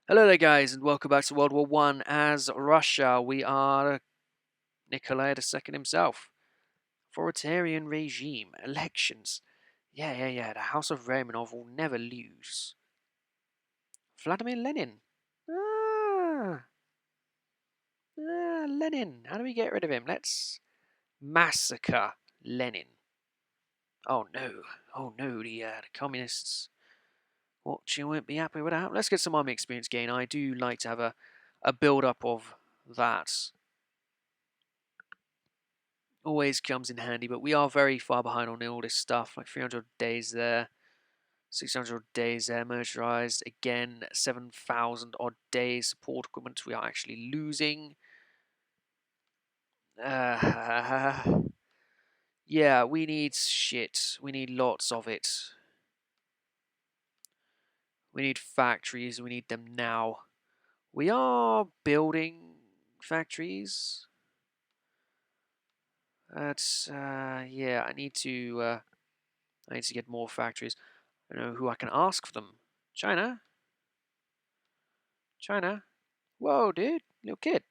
Hello there, guys, and welcome back to World War One. As Russia, we are Nikolai II himself. Authoritarian regime, elections. Yeah. The House of Romanov will never lose. Vladimir Lenin. Ah, Lenin. How do we get rid of him? Let's massacre Lenin. Oh no, the communists. What, you won't be happy with that? Let's get some army experience gain. I do like to have a build-up of that. Always comes in handy, but we are very far behind on all this stuff, like 300 days there, 600 days there, motorized, again, 7,000 odd days, support equipment we are actually losing. Yeah, we need shit, we need lots of it. We need factories, we need them now. We are building factories. Yeah, I need to get more factories. I don't know who I can ask for them. China? China? Whoa, dude. Little kid.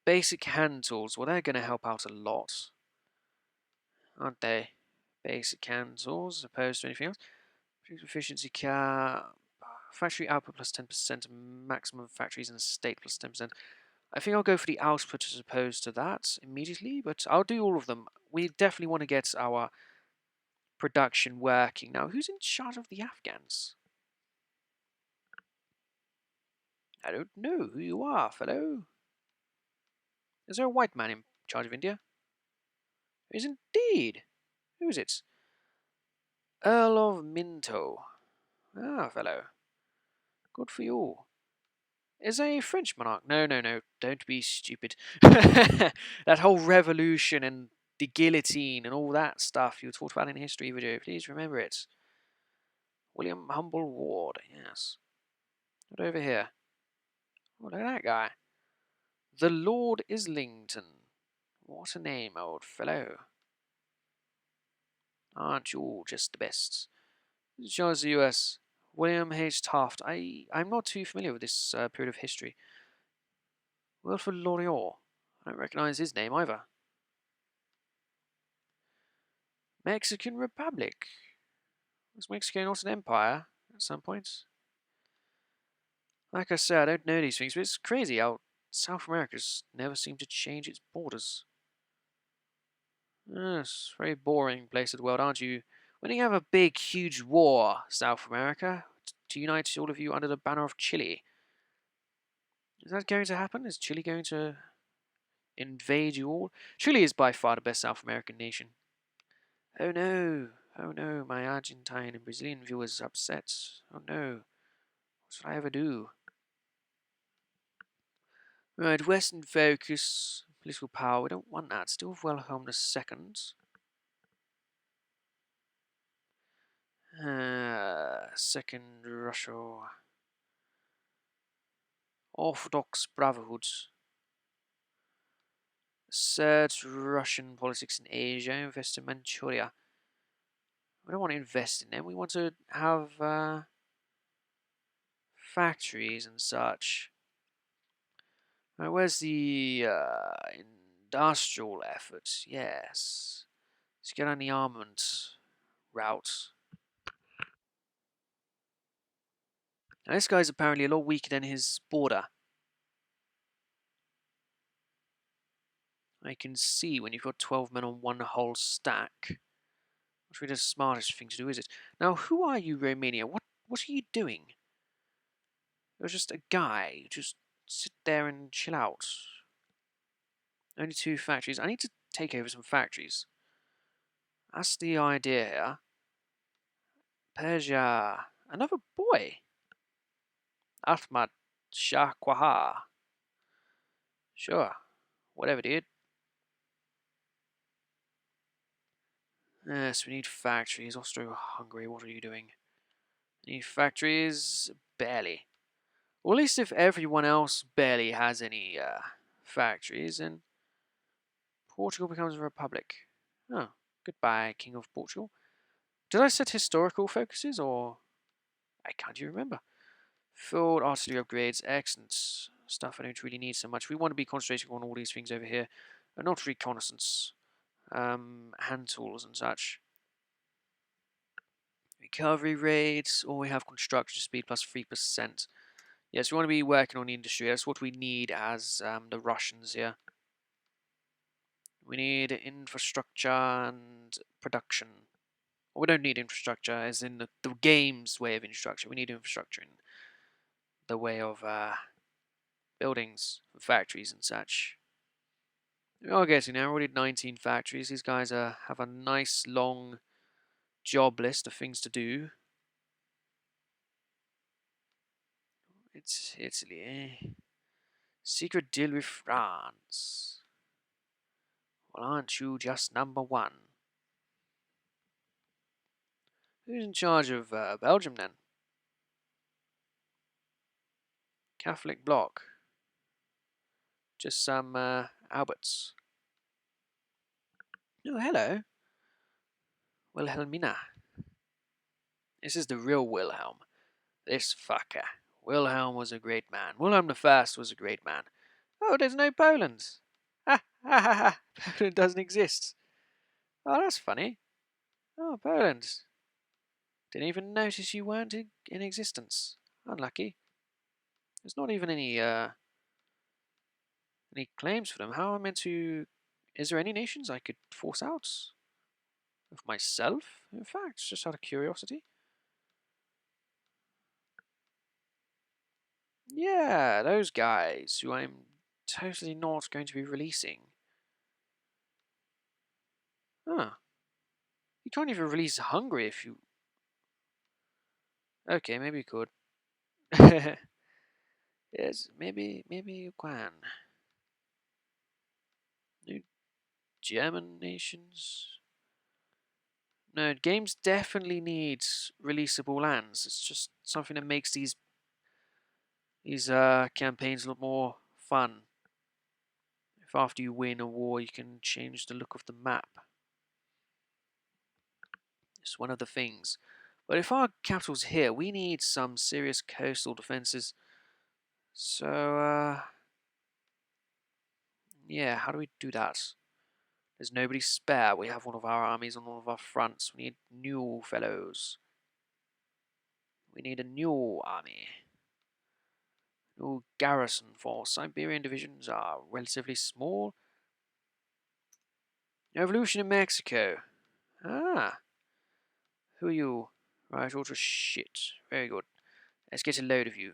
Basic hand tools. Well, they're going to help out a lot. Aren't they? Basic hand tools as opposed to anything else. Efficiency car. Factory output plus 10%. Maximum factories in the state plus 10%. I think I'll go for the output as opposed to that immediately, but I'll do all of them. We definitely want to get our production working. Now, who's in charge of the Afghans? I don't know who you are, fellow. Is there a white man in charge of India? There is indeed. Who is it? Earl of Minto. Ah, fellow. Good for you. Is a French monarch? No. Don't be stupid. That whole revolution and the guillotine and all that stuff you talked about in history video. Please remember it. William Humble Ward. Yes. What over here? Oh, look at that guy. The Lord Islington. What a name, old fellow. Aren't you all just the best? Charles the US. William H. Taft. I'm not too familiar with this period of history. Wilfrid Laurier. I don't recognize his name either. Mexican Republic. Was Mexico not an empire at some point? Like I said, I don't know these things, but it's crazy how South America's never seemed to change its borders. Yes, very boring place of the world, aren't you? When you have a big, huge war, South America, to unite all of you under the banner of Chile. Is that going to happen? Is Chile going to invade you all? Chile is by far the best South American nation. Oh no, my Argentine and Brazilian viewers upset. Oh no, what should I ever do? Right, Western focus, political power, we don't want that. Still Wilhelm II. Second Russia. Orthodox Brotherhood. Third Russian politics in Asia, invest in Manchuria. We don't want to invest in them, we want to have factories and such. Right, where's the industrial effort? Yes. Let's get on the armament route. Now, this guy's apparently a lot weaker than his border. I can see when you've got 12 men on one whole stack. Not really the smartest thing to do, is it? Now, who are you, Romania? What are you doing? You're just a guy. Just sit there and chill out. Only 2 factories. I need to take over some factories. That's the idea here. Persia. Another boy. Ahmad Shah Quaha. Sure. Whatever, dude. Yes, we need factories. Austro-Hungary, what are you doing? Need factories? Barely. Or at least if everyone else barely has any factories, then Portugal becomes a republic. Oh, goodbye, King of Portugal. Did I set historical focuses, or I can't even remember. Field artillery upgrades, excellent stuff. I don't really need so much. We want to be concentrating on all these things over here, and not reconnaissance, hand tools and such. Recovery rates, or we have construction speed plus 3%. Yes, we want to be working on the industry. That's what we need as the Russians here. We need infrastructure and production. Well, we don't need infrastructure as in the game's way of infrastructure. We need infrastructure in the way of buildings, factories and such. We are getting there. We already 19 factories. These guys have a nice long job list of things to do. It's Italy, eh? Secret deal with France. Well, aren't you just number one? Who's in charge of Belgium then? Catholic bloc. Just some Alberts. Oh, hello. Wilhelmina. This is the real Wilhelm. This fucker. Wilhelm was a great man. Wilhelm I was a great man. Oh, there's no Poland. Ha ha ha ha. Poland doesn't exist. Oh, that's funny. Oh, Poland. Didn't even notice you weren't in existence. Unlucky. There's not even any claims for them. How am I meant to... Is there any nations I could force out? Of myself, in fact, just out of curiosity. Yeah, those guys who I'm totally not going to be releasing. Huh. You can't even release Hungary if you... Okay, maybe you could. Yes, maybe you can. New German nations? No, games definitely need releasable lands. It's just something that makes these campaigns a lot more fun. If after you win a war, you can change the look of the map. It's one of the things. But if our capital's here, we need some serious coastal defenses. So, yeah, how do we do that? There's nobody spare. We have one of our armies on all of our fronts. We need new fellows. We need a new army. New garrison force. Siberian divisions are relatively small. Revolution in Mexico. Ah. Who are you? Right, ultra shit. Very good. Let's get a load of you.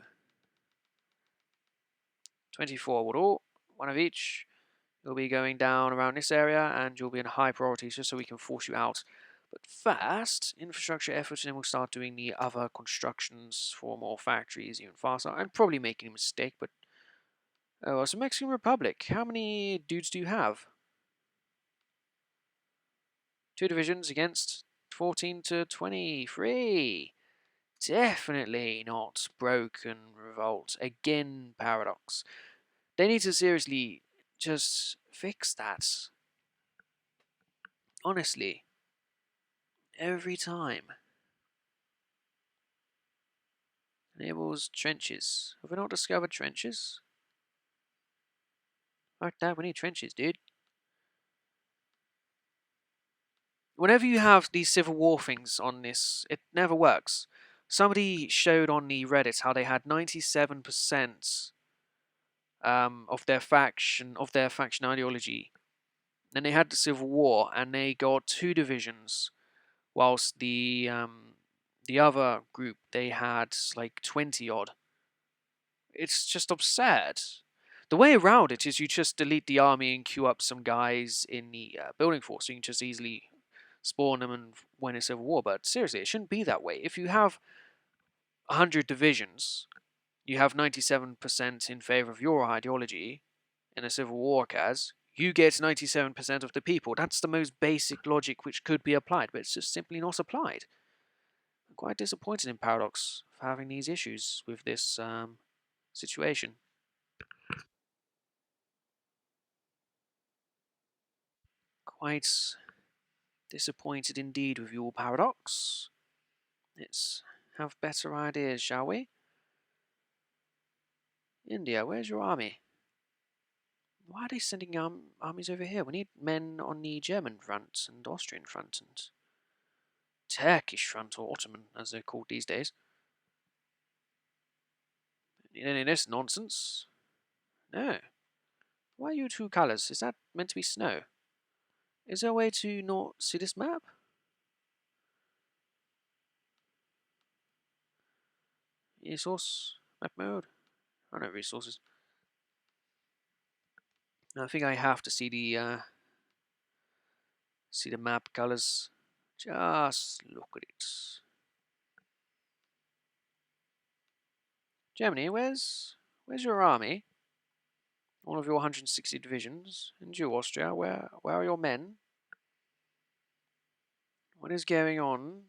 24 would all. One of each. You'll be going down around this area and you'll be in high priority just so we can force you out. But first, infrastructure efforts, and then we'll start doing the other constructions for more factories even faster. I'm probably making a mistake, but... Oh, it's a Mexican Republic. How many dudes do you have? 2 divisions against 14 to 23. Definitely not broken revolt. Again, paradox. They need to seriously just fix that. Honestly. Every time. Enables trenches. Have we not discovered trenches? Like that, we need trenches, dude. Whenever you have these Civil War things on this, it never works. Somebody showed on the Reddit how they had 97% of their faction ideology. Then they had the Civil War, and they got 2 divisions, whilst the other group they had like 20 odd. It's just absurd. The way around it is you just delete the army and queue up some guys in the building force, so you can just easily spawn them and win a civil war. But seriously, it shouldn't be that way. If you have 100 divisions, you have 97% in favor of your ideology in a civil war, Kaz. You get 97% of the people. That's the most basic logic which could be applied, but it's just simply not applied. I'm quite disappointed in Paradox for having these issues with this situation. Quite disappointed indeed with your Paradox. Let's have better ideas, shall we? India, where's your army? Why are they sending armies over here? We need men on the German front and Austrian front and Turkish front, or Ottoman, as they're called these days. Need any of this nonsense? No. Why are you two colours? Is that meant to be snow? Is there a way to not see this map? Resource? Map mode? I don't know resources. I think I have to see the map colours. Just look at it. Germany, where's your army? All of your 160 divisions. And you, Austria, where are your men? What is going on?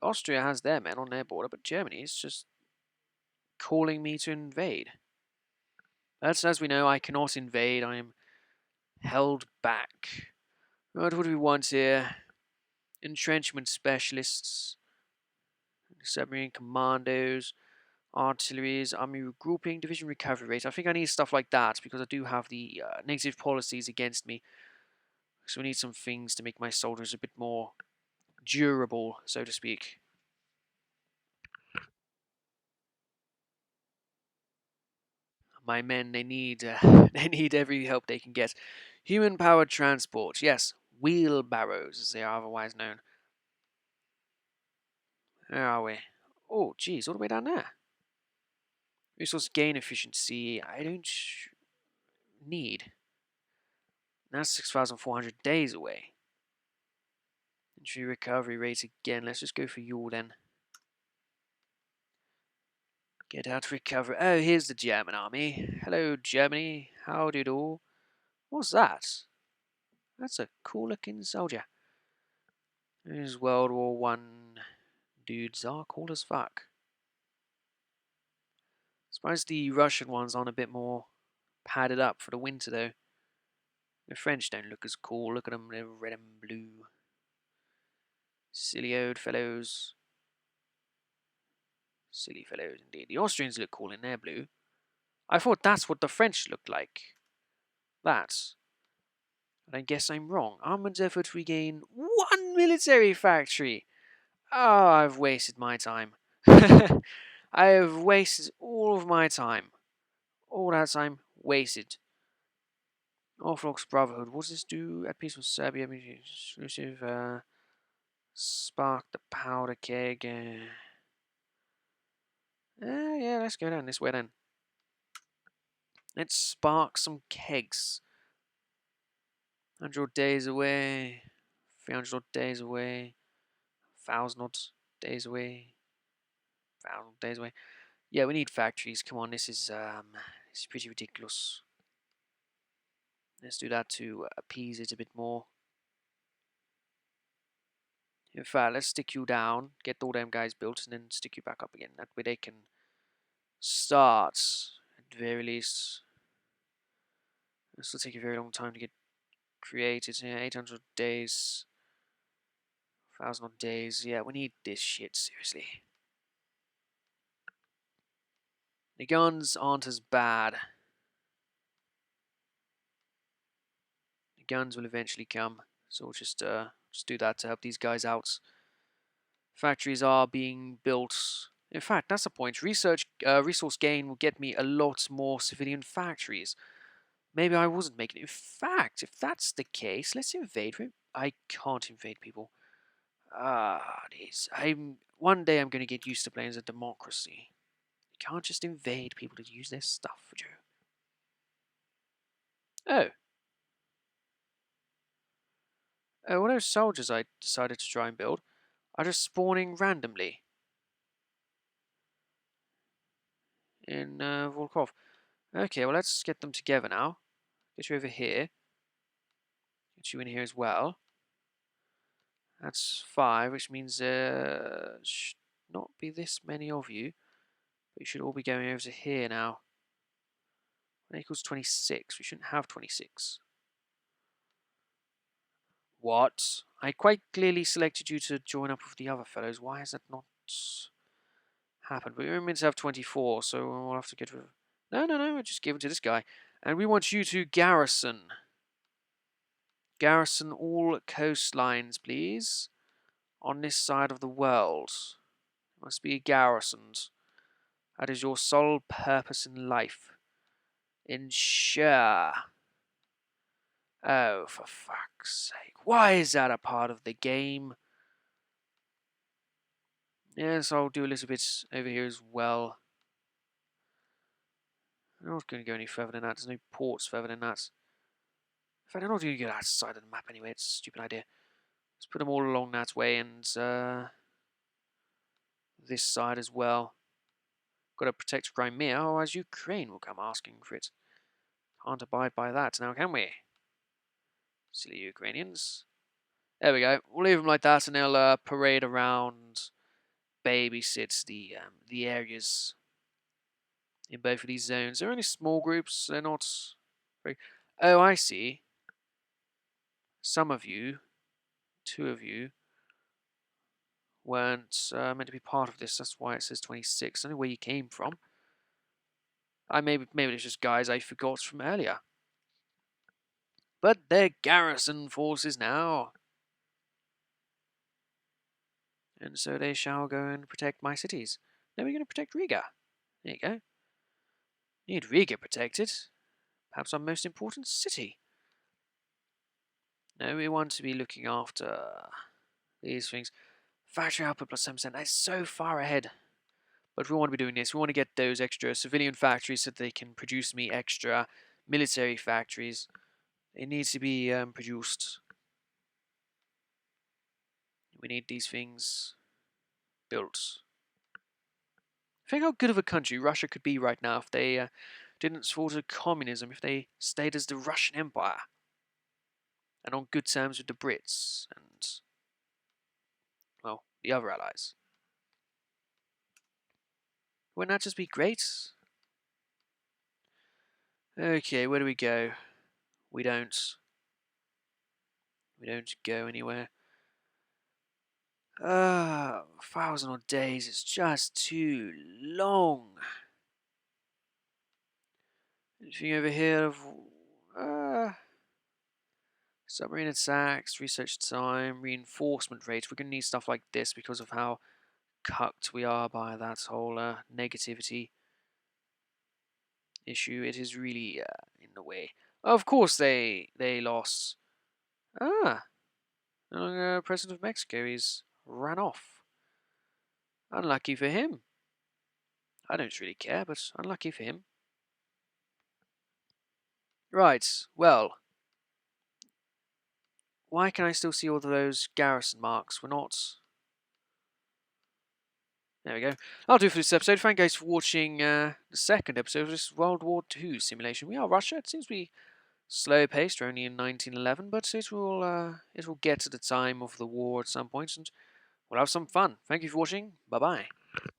Austria has their men on their border, but Germany is just calling me to invade. As we know, I cannot invade. I am held back. What do we want here? Entrenchment specialists, submarine commandos, artilleries, army regrouping, division recovery rate. I think I need stuff like that because I do have the negative policies against me. So we need some things to make my soldiers a bit more durable, so to speak. My men, they need they need every help they can get. Human-powered transport, yes, wheelbarrows, as they are otherwise known. Where are we? Oh, geez, all the way down there. Resource gain efficiency, I don't need. That's 6,400 days away. Entry recovery rate again. Let's just go for you then. Get out recovery. Oh, here's the German army. Hello, Germany. How do you do? What's that? That's a cool looking soldier. These World War One dudes are cool as fuck. Suppose the Russian ones aren't a bit more padded up for the winter though. The French don't look as cool. Look at them, they're red and blue. Silly old fellows. Silly fellows indeed. The Austrians look cool in their blue. I thought that's what the French looked like. That. But I guess I'm wrong. Armaments effort to regain one military factory. Oh, I've wasted my time. I have wasted all of my time. All that time wasted. Orthodox Brotherhood. What does this do? At peace with Serbia. Exclusive. Spark the powder keg. Yeah, let's go down this way then. Let's spark some kegs. 100 days away. 300 days away. 1,000 days away. 1,000 days away. Yeah, we need factories. Come on, this is pretty ridiculous. Let's do that to appease it a bit more. In fact, let's stick you down, get all them guys built, and then stick you back up again. That way they can start, at the very least. This will take a very long time to get created. Yeah, 800 days. 1,000 days. Yeah, we need this shit, seriously. The guns aren't as bad. The guns will eventually come, so we'll just do that to help these guys out. Factories are being built. In fact, that's the point. Resource gain will get me a lot more civilian factories. Maybe I wasn't making it. In fact, if that's the case, let's invade. I can't invade people. One day I'm going to get used to playing as a democracy. You can't just invade people to use their stuff, would you? Oh. Oh, well, those soldiers I decided to try and build are just spawning randomly in Volkov. Okay, well, let's get them together now. Get you over here. Get you in here as well. That's 5, which means should not be this many of you. But you should all be going over to here now. 1 equals 26. We shouldn't have 26. What? I quite clearly selected you to join up with the other fellows. Why is that not happen. But we were meant to have 24, so we'll have to get rid of... No, we'll just give it to this guy. And we want you to garrison. Garrison all coastlines, please. On this side of the world. Must be garrisoned. That is your sole purpose in life. Ensure. Oh, for fuck's sake. Why is that a part of the game? Yes, I'll do a little bit over here as well. I'm not going to go any further than that. There's no ports further than that. In fact, I'm not going to go outside of the map anyway. It's a stupid idea. Let's put them all along that way and this side as well. Got to protect Crimea, otherwise Ukraine will come asking for it. Can't abide by that now, can we? Silly Ukrainians. There we go. We'll leave them like that, and they'll parade around, babysit the areas in both of these zones. They're only small groups. They're not very... Oh, I see. Some of you, 2 of you, weren't meant to be part of this. That's why it says 26. I don't know where you came from. Maybe it's just guys I forgot from earlier. But they're garrison forces now. And so they shall go and protect my cities. Now we're going to protect Riga. There you go. Need Riga protected. Perhaps our most important city. No, we want to be looking after these things. Factory output plus 7%. That's so far ahead. But we want to be doing this. We want to get those extra civilian factories so that they can produce me extra military factories. It needs to be produced. We need these things built. Think how good of a country Russia could be right now if they didn't fall to communism, if they stayed as the Russian Empire. And on good terms with the Brits and, well, the other allies. Wouldn't that just be great? Okay, where do we go? We don't go anywhere. 1,000 odd days, it's just too long. Anything over here of submarine attacks, research time, reinforcement rates. We're going to need stuff like this because of how cucked we are by that whole negativity issue. It is really in the way. Of course they lost. President of Mexico, he's ran off. Unlucky for him. I don't really care, but unlucky for him. Right, well. Why can I still see all of those garrison marks? We're not... There we go. I'll do it for this episode. Thank you guys for watching the second episode of this World War II simulation. We are Russia. It seems to be slow-paced. We're only in 1911, but it will get to the time of the war at some point, and we'll have some fun. Thank you for watching. Bye-bye.